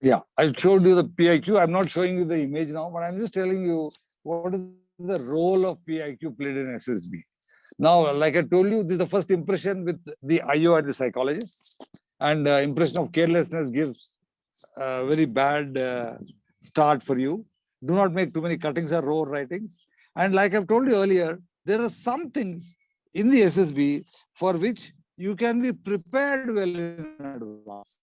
Yeah, I showed you the PIQ. I'm not showing you the image now, but I'm just telling you what is the role of PIQ played in SSB. Now, like I told you, this is the first impression with the IO and the psychologist. And impression of carelessness gives a very bad start for you. Do not make too many cuttings or row writings. And like I've told you earlier, there are some things in the SSB for which you can be prepared well in advance.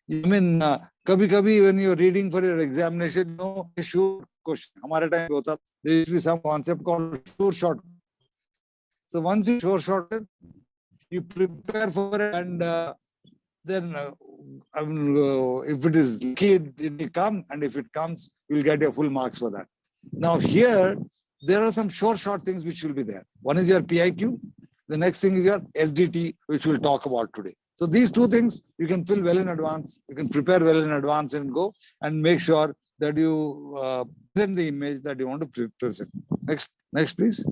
I mean, kabhi when you're reading for your examination, a sure question. There used to be some concept called sure short. So once you sure shorten, you prepare for it, and then if it is lucky, it will come, and if it comes, you'll get your full marks for that. Now here, there are some short things which will be there. One is your PIQ. The next thing is your SDT, which we'll talk about today. So these two things you can fill well in advance. You can prepare well in advance and go and make sure that you present the image that you want to present. Next, please.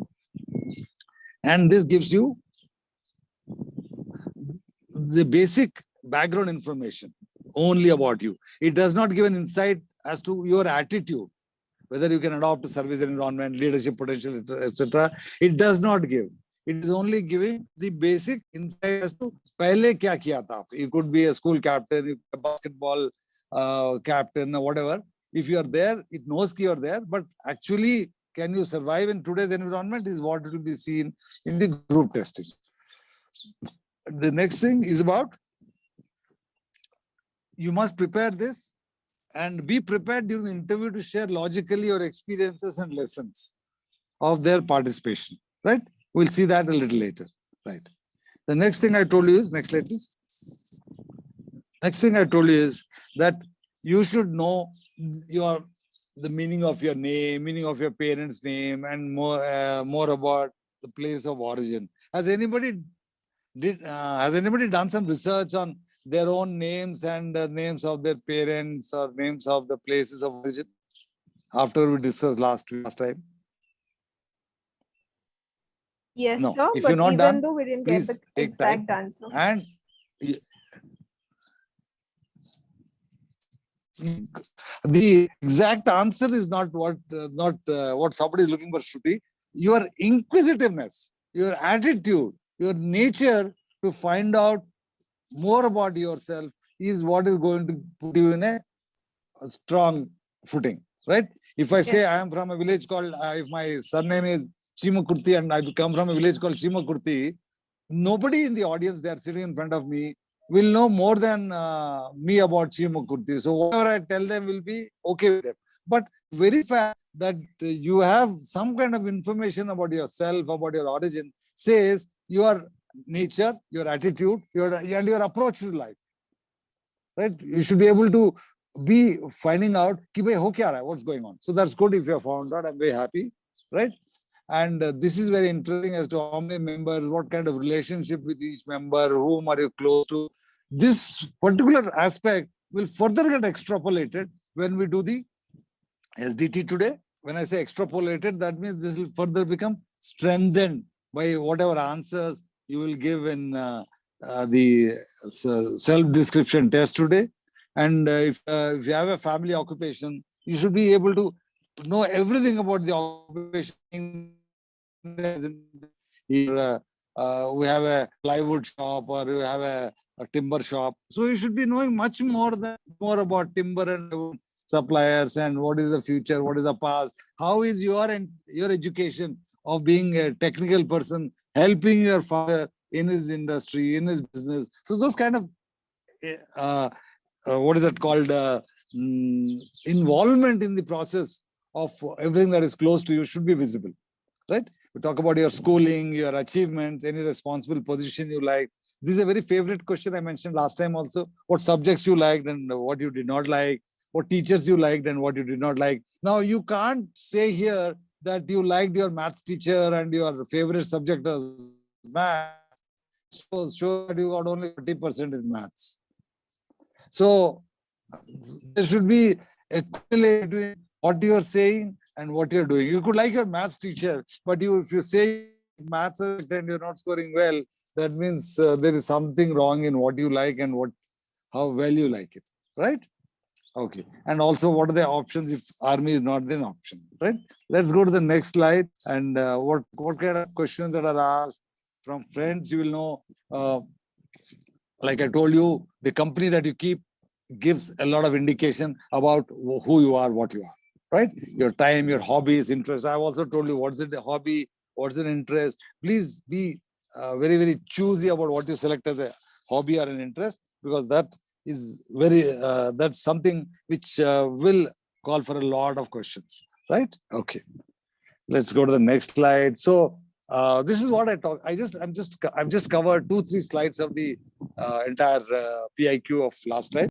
And this gives you the basic background information only about you. It does not give an insight as to your attitude, whether you can adopt a service environment, leadership potential, etc. It does not give. It is only giving the basic insight as to pehle kya kiya tha. You could be a school captain, a basketball captain, or whatever. If you are there, it knows you are there. But actually, can you survive in today's environment is what will be seen in the group testing. The next thing is about, you must prepare this and be prepared during the interview to share logically your experiences and lessons of their participation, right? We'll see that a little later, right? The next thing I told you is, next slide please. Next thing I told you is that you should know the meaning of your name, meaning of your parents' name, and more about the place of origin. Has anybody done some research on their own names and names of their parents or names of the places of origin after we discussed last time? Yes, no. sir. If but you're not even done, though we didn't please get the take exact time. answer. And the exact answer is not what somebody is looking for, Shruti. Your inquisitiveness, your attitude, your nature to find out more about yourself is what is going to put you in a strong footing, right? If I say I am from a village called, if my surname is Chimakurti and I come from a village called Chimakurti, nobody in the audience, they are sitting in front of me, will know more than me about Chimakurti. So whatever I tell them will be okay with them. But very fact that you have some kind of information about yourself, about your origin, says your nature, your attitude, and your approach to life. Right? You should be able to be finding out what's going on. So that's good if you have found out. I'm very happy, right? And this is very interesting as to how many members, what kind of relationship with each member, whom are you close to. This particular aspect will further get extrapolated when we do the SDT today. When I say extrapolated, that means this will further become strengthened by whatever answers you will give in the self-description test today. And if you have a family occupation, you should be able to know everything about the occupation. We have a plywood shop, or we have a timber shop. So you should be knowing much more about timber and suppliers, and what is the future, what is the past, how is your education of being a technical person helping your father in his industry, in his business. So those kind of what is that called, involvement in the process of everything that is close to you should be visible, right? We talk about your schooling, your achievements, any responsible position you like. This is a very favorite question I mentioned last time also. What subjects you liked and what you did not like, what teachers you liked and what you did not like. Now, you can't say here that you liked your maths teacher and your favorite subject was maths. So show that you got only 30% in maths. So there should be a correlation between what you are saying and what you're doing. You could like your maths teacher, but if you say maths and you're not scoring well, that means there is something wrong in what you like and how well you like it. right? Okay. And also, what are the options if army is not an option, right? Let's go to the next slide. And what kind of questions that are asked from friends, you will know. Like I told you, the company that you keep gives a lot of indication about who you are, what you are, right? Your time, your hobbies, interests. I've also told you what's it a hobby, what's an interest. Please be very, very choosy about what you select as a hobby or an interest, because that is that's something which will call for a lot of questions, right? Okay. Let's go to the next slide. So this is what I talk. I've just covered 2-3 slides of the entire PIQ of last time.